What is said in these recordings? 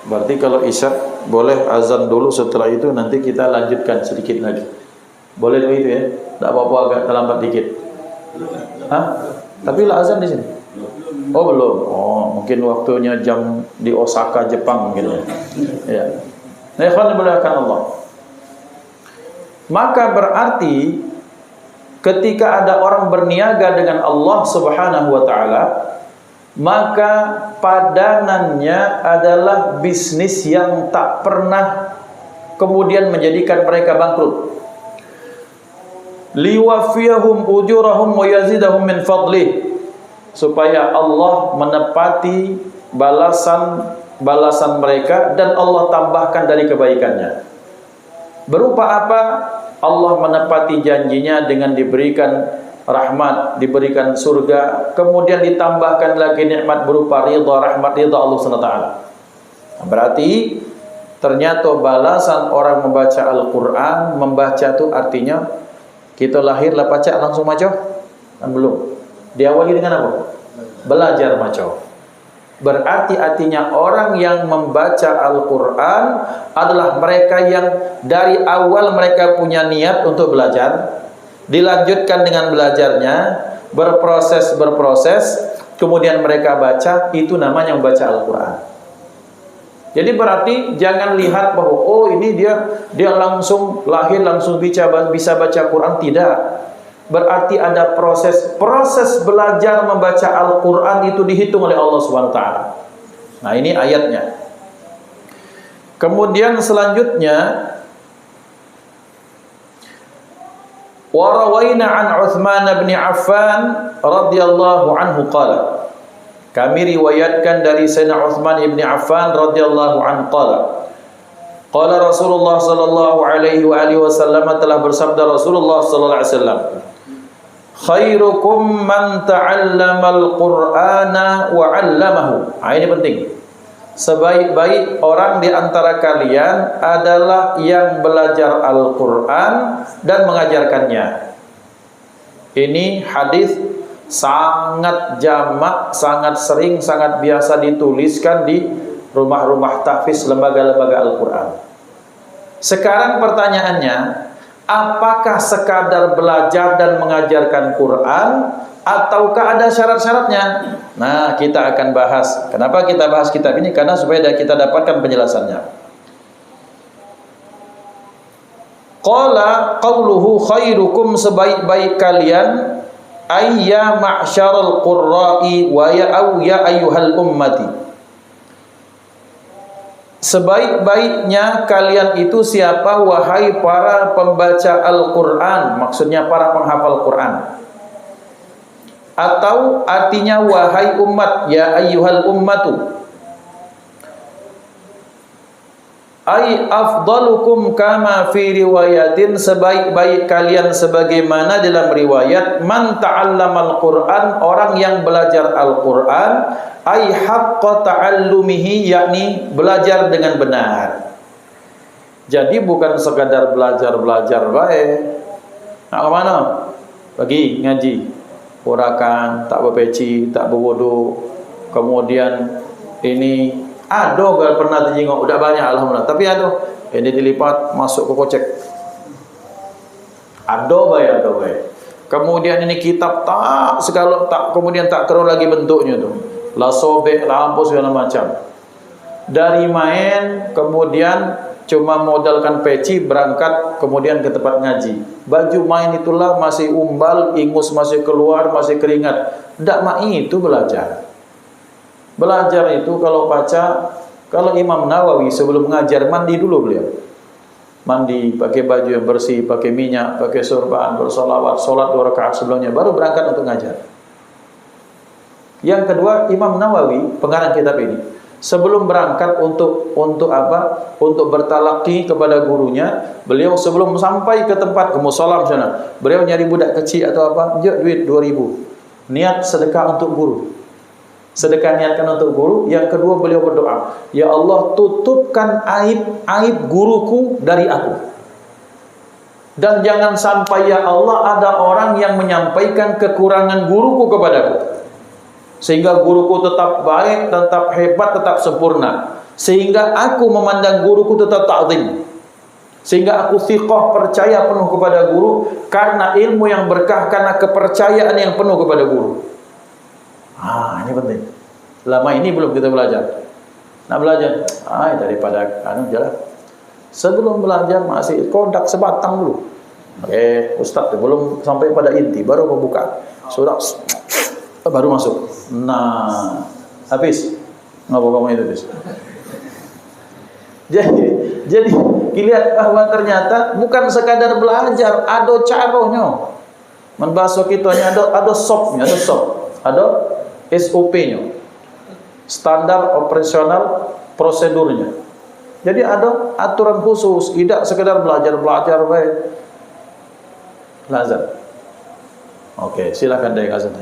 Berarti kalau isya boleh azan dulu, setelah itu nanti kita lanjutkan sedikit lagi. Boleh begitu ya? Tak apa-apa agak terlambat dikit. Hah? Tapi lah azan di sini. Oh belum. Oh mungkin waktunya jam di Osaka Jepang mungkin ya. Ya. Nah, ikhwan dimuliakan Allah. Maka berarti ketika ada orang berniaga dengan Allah Subhanahu wa taala, maka padanannya adalah bisnis yang tak pernah kemudian menjadikan mereka bangkrut. Liwafiyahum ujurahum wa yazidahum min fadlih, supaya Allah menepati balasan mereka dan Allah tambahkan dari kebaikannya. Berupa apa? Allah menepati janjinya dengan diberikan rahmat, diberikan surga, kemudian ditambahkan lagi nikmat berupa ridha, rahmat, ridha Allah SWT. Berarti ternyata balasan orang membaca Al-Quran, membaca itu artinya kita lahir lah baca langsung maco? Kan belum. Diawali dengan apa? Belajar maco. Berarti artinya orang yang membaca Al-Quran adalah mereka yang dari awal mereka punya niat untuk belajar, dilanjutkan dengan belajarnya, berproses, kemudian mereka baca, itu namanya membaca Al-Quran. Jadi berarti jangan lihat bahwa oh ini dia langsung lahir langsung bisa baca Quran. Tidak. Berarti ada proses belajar membaca Al-Quran itu dihitung oleh Allah Subhanahu wa taala. Nah, ini ayatnya. Kemudian selanjutnya wa rawaina an Utsman bin Affan radhiyallahu anhu qala. Kami riwayatkan dari Sayyidina Utsman bin Affan radhiyallahu anhu qala. Qala Rasulullah sallallahu alaihi wasallam, telah bersabda Rasulullah sallallahu alaihi wasallam, khairukum man ta'allamal Qur'ana wa 'allamahu. Ini penting. Sebaik-baik orang di antara kalian adalah yang belajar Al-Qur'an dan mengajarkannya. Ini hadis sangat jamak, sangat sering, sangat biasa dituliskan di rumah-rumah tahfiz, lembaga-lembaga Al-Quran. Sekarang pertanyaannya, apakah sekadar belajar dan mengajarkan Quran ataukah ada syarat-syaratnya? Nah, kita akan bahas. Kenapa kita bahas kitab ini? Karena supaya kita dapatkan penjelasannya. Qala qauluhu khairukum, sebaik-baik kalian, ayya ma'syarul qurra'i wa ya ayyuhal ummati. Sebaik-baiknya kalian itu siapa? Wahai para pembaca Al-Quran, maksudnya para penghafal Quran. Atau artinya wahai umat, ya ayyuhal ummatu. Ay afdalukum kama fi riwayatin, sebaik-baik kalian sebagaimana dalam riwayat, man ta'allamal Qur'an, orang yang belajar Al-Qur'an, ay haqqa ta'allumihi, yakni belajar dengan benar. Jadi bukan sekadar belajar baik. Nak ke mana? Pergi ngaji. Urakan, tak berpeci, tak berwudu. Kemudian ini ada kalau pernah terjenguk, udah banyak alhamdulillah. Tapi ada ini dilipat masuk ke kocek. Ada baik. Kemudian ini kitab tak segala tak, kemudian tak keruh lagi bentuknya tuh. Lah sobek, lampu segala macam. Dari main kemudian cuma modalkan peci berangkat kemudian ke tempat ngaji. Baju main itulah masih umbal, ingus masih keluar, masih keringat. Ndak mak itu belajar. Belajar itu kalau baca, kalau Imam Nawawi sebelum mengajar mandi dulu beliau. Mandi, pakai baju yang bersih, pakai minyak, pakai sorban, bersolawat, sholat 2 rakaat sebelumnya, baru berangkat untuk ngajar. Yang kedua, Imam Nawawi, pengarang kitab ini, sebelum berangkat untuk apa? Untuk bertalaki kepada gurunya, beliau sebelum sampai ke tempat ke mushola misalnya, beliau nyari budak kecil atau apa, duit 2.000. Niat sedekah untuk guru. Sedekah niatkan untuk guru. Yang kedua beliau berdoa, ya Allah tutupkan aib guruku dari aku, dan jangan sampai ya Allah ada orang yang menyampaikan kekurangan guruku kepadaku, sehingga guruku tetap baik, tetap hebat, tetap sempurna. sehingga aku memandang guruku tetap ta'zim, sehingga aku thiqah, percaya penuh kepada guru, karena ilmu yang berkah, karena kepercayaan yang penuh kepada guru. Ini penting. Lama ini belum kita belajar. Nak belajar, daripada jalan. Sebelum belajar masih kodak sebatang dulu. Ustaz belum sampai pada inti, baru membuka surat, baru masuk. Nah, habis. Ngapa kamu itu, habis? Jadi dilihat bahwa ternyata bukan sekadar belajar, ada caronya. Membahas kita ada SOP-nya, ada SOP-nya. Standar operasional prosedurnya. Jadi ada aturan khusus, tidak sekedar belajar baik. Lazim. Oke, silakan deh azan.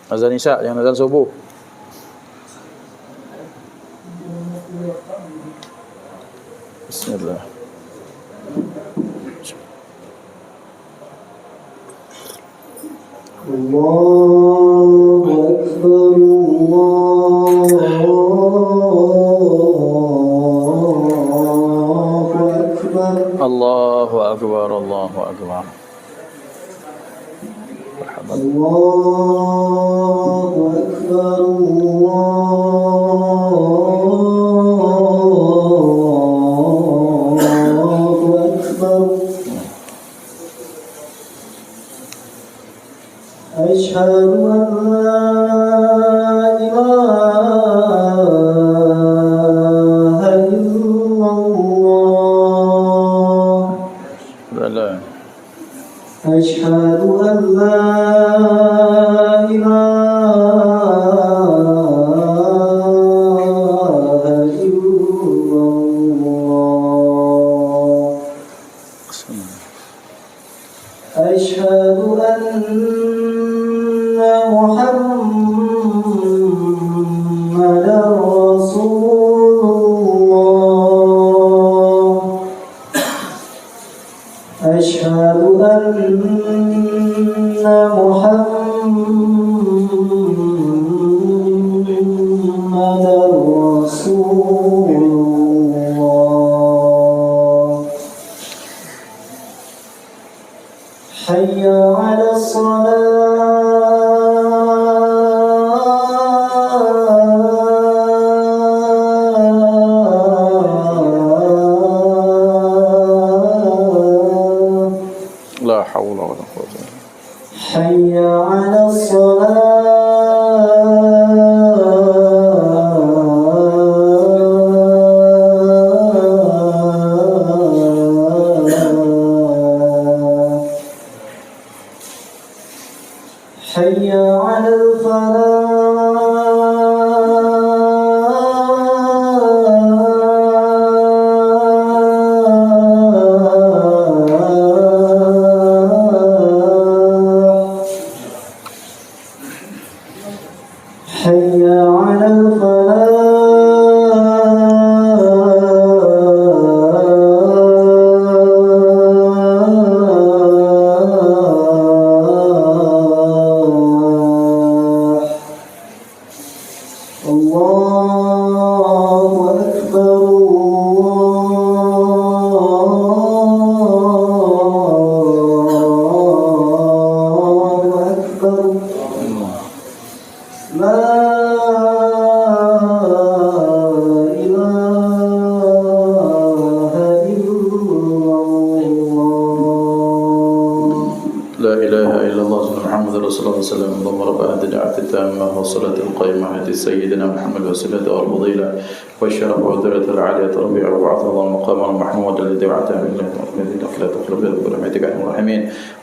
Azan Isya, jangan azan subuh. Bismillah. Allahu Akbar, Allahu Akbar, Allahu Akbar. Allahu Akbar, Allahu Akbar. Asyhadu an la ilaha illallah. Asyhadu an la ilaha illallah. Asyhadu anna Muhammadan Rasulullah. Asyhadu anna Muhammadan Rasulullah. Hayya 'alas salat. La haula wala quwwata. Hayya 'alas salat. Hayya 'alal falah. Hayya 'alal falah. Allahu Akbar, Allahu Akbar. La ilaha illallah. لا إله إلا الله محمد رسول الله صلى الله عليه وسلم. اللهم رب هذه الدعوة التامة والصلاة القائمة آت سيدنا محمد وسيلة والفضيلة والشرف والدرجة العالية ربي وابعث الله المقام المحمود الذي وعدته بالله إنك لا تخلف برحمتك يا أرحم الراحمين.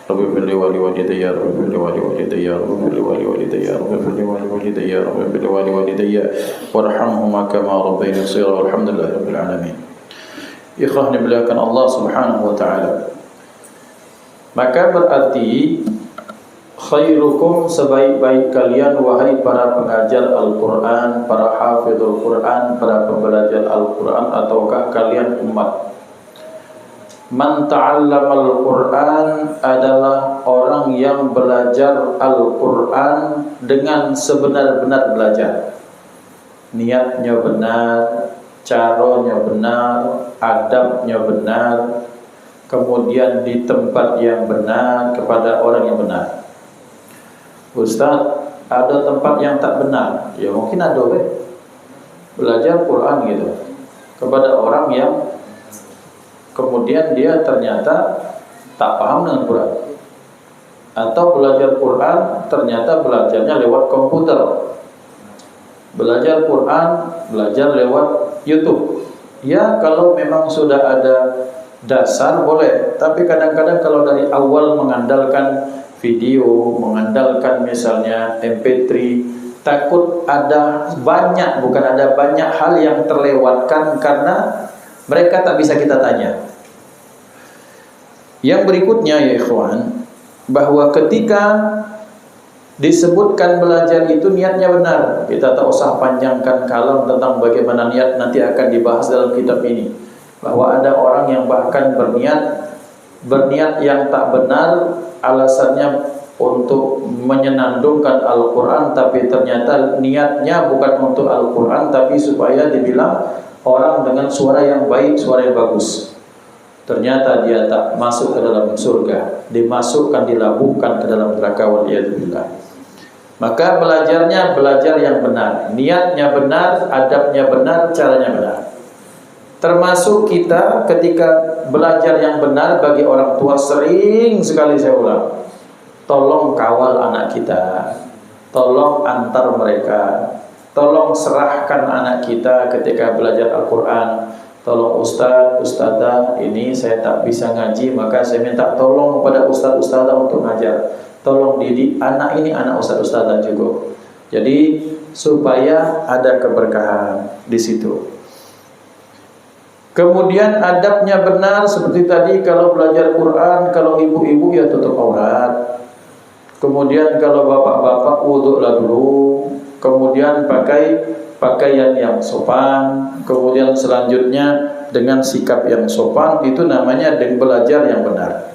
رب اغفر لي ولوالدي رب اغفر لي ولوالدي رب اغفر لي ولوالدي رب اغفر لي ولوالدي رب اغفر لي ولوالدي وارحمهما كما ربياني صغيرا والحمد لله رب العالمين. Ikhwan dimuliakan Allah Subhanahu wa taala. Maka berarti khairukum, sebaik-baik kalian wahai para pengajar Al-Quran, para hafidhul Quran, para pembelajar Al-Quran, ataukah kalian umat? Man ta'allamal Quran adalah orang yang belajar Al-Quran dengan sebenar-benar belajar. Niatnya benar, caranya benar, adabnya benar, kemudian di tempat yang benar kepada orang yang benar. Ustaz, ada tempat yang tak benar, ya mungkin ada belajar Quran gitu kepada orang yang kemudian dia ternyata tak paham dengan Quran, atau belajar Quran ternyata belajarnya lewat komputer, belajar Quran belajar lewat YouTube. Ya kalau memang sudah ada dasar boleh, tapi kadang-kadang kalau dari awal mengandalkan video, mengandalkan misalnya MP3, takut ada banyak, bukan ada banyak hal yang terlewatkan karena mereka tak bisa kita tanya. Yang berikutnya ya ikhwan, bahwa ketika disebutkan belajar itu niatnya benar, kita tak usah panjangkan kalam tentang bagaimana niat, nanti akan dibahas dalam kitab ini. Bahwa ada orang yang bahkan berniat yang tak benar, alasannya untuk menyenandungkan Al-Quran, tapi ternyata niatnya bukan untuk Al-Quran, tapi supaya dibilang orang dengan suara yang baik, suara yang bagus. Ternyata dia tak masuk ke dalam surga, dimasukkan, dilabuhkan ke dalam neraka, waliyadzubillah. Maka belajarnya belajar yang benar, niatnya benar, adabnya benar, caranya benar. Termasuk kita ketika belajar yang benar bagi orang tua, sering sekali saya ulang, tolong kawal anak kita, tolong antar mereka, tolong serahkan anak kita ketika belajar Al-Quran. Tolong ustaz, ustazah, ini saya tak bisa ngaji, maka saya minta tolong kepada ustaz, ustazah untuk ngajar. Tolong didik anak ini, anak ustaz, ustazah juga. Jadi supaya ada keberkahan di situ. Kemudian adabnya benar seperti tadi, kalau belajar Quran, kalau ibu-ibu ya tutup aurat. Kemudian kalau bapak-bapak wudhulah dulu. Kemudian pakai pakaian yang sopan. Kemudian selanjutnya dengan sikap yang sopan, itu namanya belajar yang benar.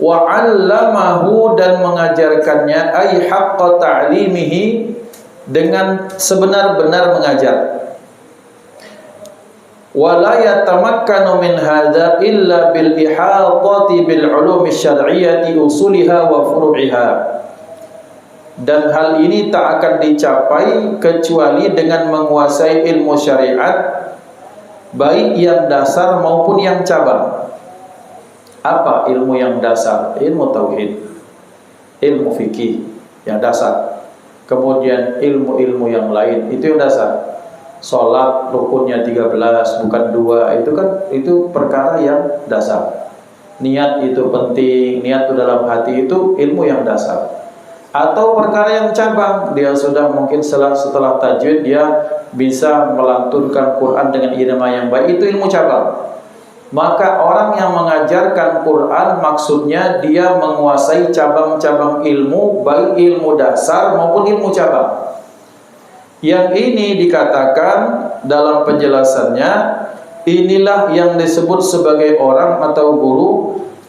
Wa 'allamahu, dan mengajarkannya, ay haqqa ta'limihi, dengan sebenar-benar mengajar. Wala yatamakkanu min hadza illa bil ihatati bil ulumi syar'iyyati usuliha wa furu'iha. Dan hal ini tak akan dicapai kecuali dengan menguasai ilmu syariat, baik yang dasar maupun yang cabang. Apa ilmu yang dasar? Ilmu tauhid, ilmu fikih yang dasar. Kemudian ilmu-ilmu yang lain, itu yang dasar. Sholat rukunnya 13 bukan 2, itu perkara yang dasar. Niat itu penting, niat itu dalam hati, itu ilmu yang dasar. Atau perkara yang cabang, dia sudah mungkin setelah tajwid dia bisa melantunkan Quran dengan irama yang baik, itu ilmu cabang. Maka orang yang mengajarkan Quran maksudnya dia menguasai cabang-cabang ilmu, baik ilmu dasar maupun ilmu cabang. Yang ini dikatakan dalam penjelasannya, inilah yang disebut sebagai orang atau guru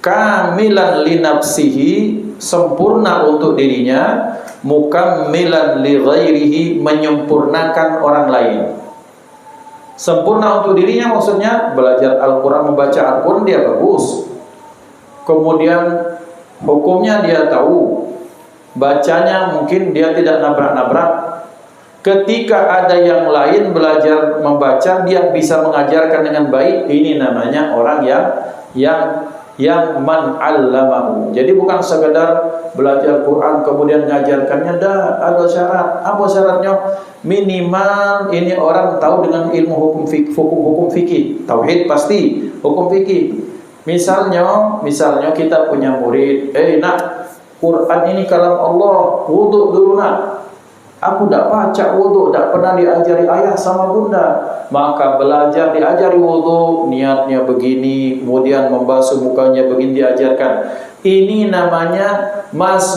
kamilan li nafsihi, sempurna untuk dirinya, mukammilan li ghairihi, menyempurnakan orang lain. Sempurna untuk dirinya maksudnya belajar Al-Quran, membaca Al-Quran dia bagus, kemudian hukumnya dia tahu, bacanya mungkin dia tidak nabrak-nabrak. Ketika ada yang lain belajar membaca, dia bisa mengajarkan dengan baik. Ini namanya orang yang man 'allamahu. Jadi bukan sekedar belajar Quran kemudian mengajarkannya, dah ada syarat. Apa syaratnya? Minimal ini orang tahu dengan ilmu hukum fikih, tauhid pasti, hukum fikih. Misalnya kita punya murid, nak, Quran ini kalam Allah, wudu dulu nak. Aku tak baca wudu, tak pernah diajari ayah sama bunda. Maka belajar diajari wudu, niatnya begini, kemudian membasuh mukanya begini diajarkan. Ini namanya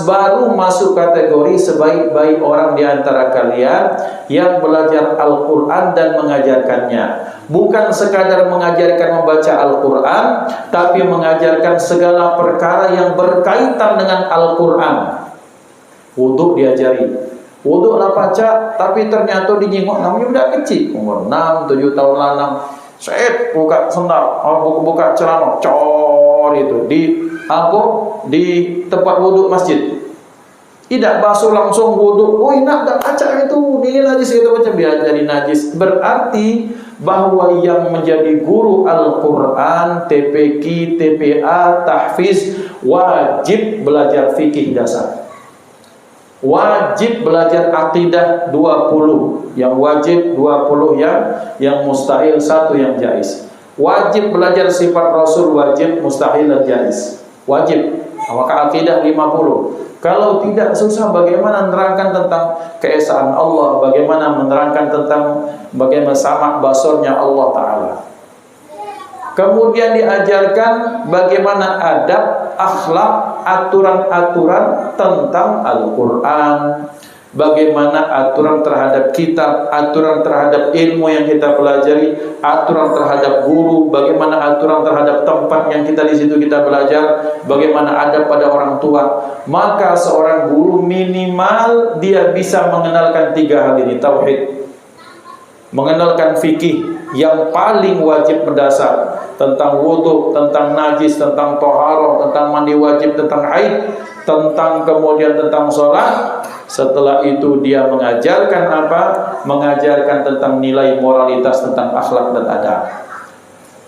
baru masuk kategori sebaik-baik orang di antara kalian yang belajar Al-Quran dan mengajarkannya. Bukan sekadar mengajarkan membaca Al-Quran, tapi mengajarkan segala perkara yang berkaitan dengan Al-Quran. Wudhu diajari. Wudhu lah baca, tapi ternyata dinyingok namanya udah kecil, umur 6, 7 tahun lanang. Set buka sendal, buka celana, cor itu di tempat wudhu masjid. Tidak basuh langsung wudhu. Oh nak tak baca itu, ini najis itu macam biar jadi najis. Berarti bahwa yang menjadi guru Al-Quran, TPQ, TPA, tahfiz wajib belajar fikih dasar. Wajib belajar akidah 20, yang wajib 20, yang mustahil 1, yang jaiz. Wajib belajar sifat Rasul, wajib, mustahil dan jaiz. Wajib. Maka akidah 50. Kalau tidak susah bagaimana menerangkan tentang keesaan Allah, bagaimana menerangkan tentang bagaimana sama basarnya Allah Ta'ala. Kemudian diajarkan bagaimana adab, akhlak, aturan-aturan tentang Al-Quran, bagaimana aturan terhadap kitab, aturan terhadap ilmu yang kita pelajari, aturan terhadap guru, bagaimana aturan terhadap tempat yang kita di situ kita belajar, bagaimana adab pada orang tua. Maka seorang guru minimal dia bisa mengenalkan 3 hal ini, tauhid, mengenalkan fikih yang paling wajib mendasar, tentang wudhu, tentang najis, tentang toharoh, tentang mandi wajib, tentang haid, tentang kemudian tentang sholat. Setelah itu dia mengajarkan apa? Mengajarkan tentang nilai moralitas, tentang akhlak dan adab.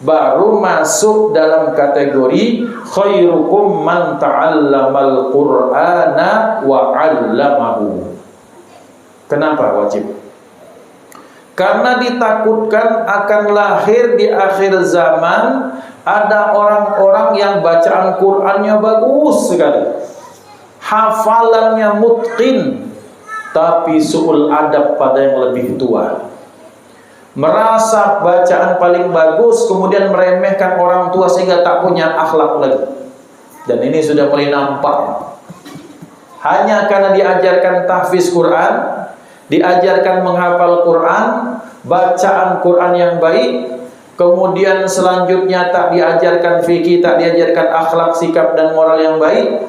Baru masuk dalam kategori khairukum man ta'allamal Qur'ana wa 'allamahu. Kenapa wajib? Karena ditakutkan akan lahir di akhir zaman ada orang-orang yang bacaan Qur'annya bagus sekali, hafalannya mutqin, tapi su'ul adab pada yang lebih tua. Merasa bacaan paling bagus, kemudian meremehkan orang tua sehingga tak punya akhlak lagi. Dan ini sudah mulai nampak. Hanya karena diajarkan tahfiz Quran, diajarkan menghafal Quran, bacaan Quran yang baik, kemudian selanjutnya tak diajarkan fikih, tak diajarkan akhlak, sikap dan moral yang baik.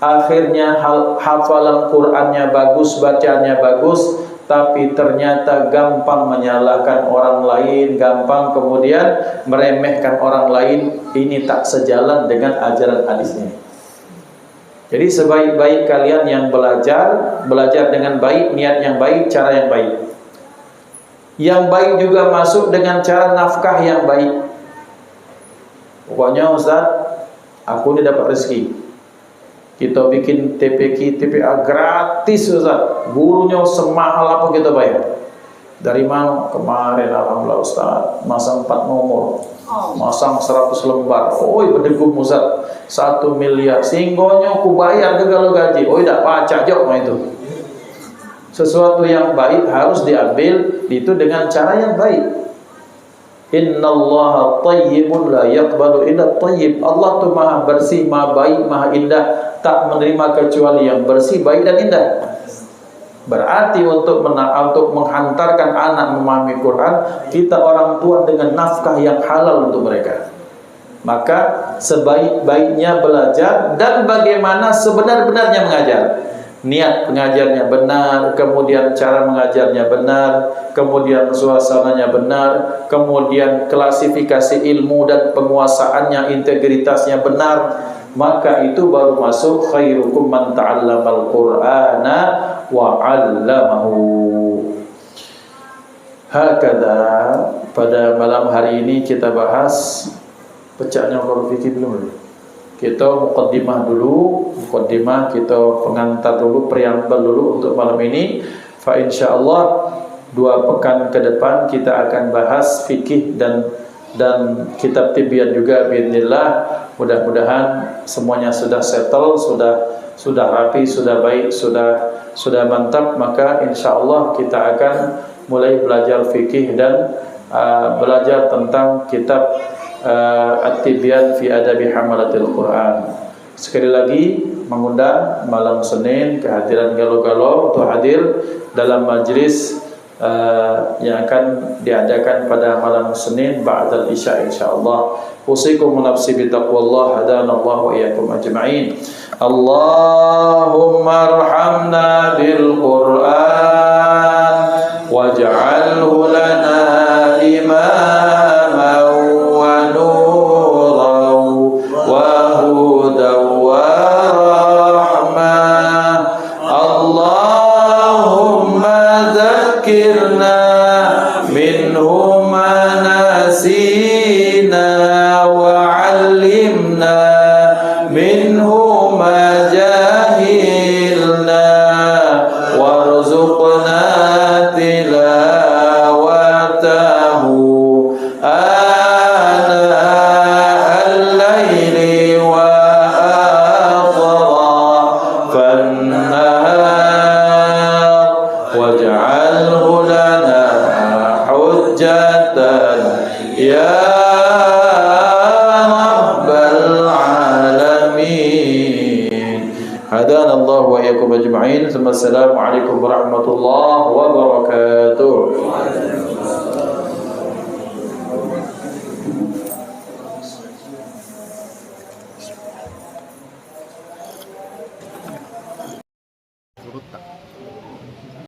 Akhirnya hafalan Qurannya bagus, bacaannya bagus, tapi ternyata gampang menyalahkan orang lain, gampang kemudian meremehkan orang lain. Ini tak sejalan dengan ajaran hadis ini. Jadi sebaik-baik kalian yang belajar dengan baik, niat yang baik, cara yang baik. Yang baik juga masuk dengan cara nafkah yang baik. Pokoknya Ustaz, aku ini dapat rezeki, kita bikin TPQ, TPA gratis Ustaz. Gurunya semahal apa kita bayar. Dari mana? Kemarin alhamdulillah Ustaz, masang 4 nomor, masang 100 lembar. Oh berdegum Ustaz, 1 miliar. Singgonya ku bayar ke kalau gaji. Oh tidak pacak jauh itu. Sesuatu yang baik harus diambil itu dengan cara yang baik. Innallaha thayyibun la yaqbalu illa thayyib. Allah tu maha bersih, maha baik, maha indah, tak menerima kecuali yang bersih, baik dan indah. Berarti untuk menghantarkan anak memahami Quran, kita orang tua dengan nafkah yang halal untuk mereka. Maka sebaik-baiknya belajar dan bagaimana sebenar-benarnya mengajar. Niat pengajarnya benar, kemudian cara mengajarnya benar, kemudian suasananya benar, kemudian klasifikasi ilmu dan penguasaannya, integritasnya benar. Maka itu baru masuk khairukum man ta'allamal Qur'ana wa 'allamahu. Hakadha, pada malam hari ini kita bahas pecahnya huruf fikih belum? Kita muqaddimah dulu, kita pengantar dulu, preambel dulu untuk malam ini. Fa insyaallah 2 pekan ke depan kita akan bahas fikih dan kitab tibyan juga biidznillah. Mudah-mudahan semuanya sudah settle, sudah rapi, sudah baik, sudah mantap. Maka insyaallah kita akan mulai belajar fikih dan belajar tentang kitab At-Tibyan fi Adabi Hamalatil Quran. sekali lagi mengundang malam Senin kehadiran galau-galau untuk hadir dalam majlis yang akan diadakan pada malam Senin ba'dal Isya insyaallah. Usikum nafsi bi taqwallah hadanallahu wa iyyakum ajma'in. Allahumma arhamna bil Qur'an waj'alhu lana imaman wa nuran wa hudan wa rahmah. Allahumma dzakkirna minhu ma nasina wa 'allimna minhu ma jahilna warzuqna tilawatahu ana al-laili wa atrafan nahar waj'alhu lana hujjatan ya هدانا الله وإياكم أجمعين ثم السلام عليكم ورحمة الله وبركاته.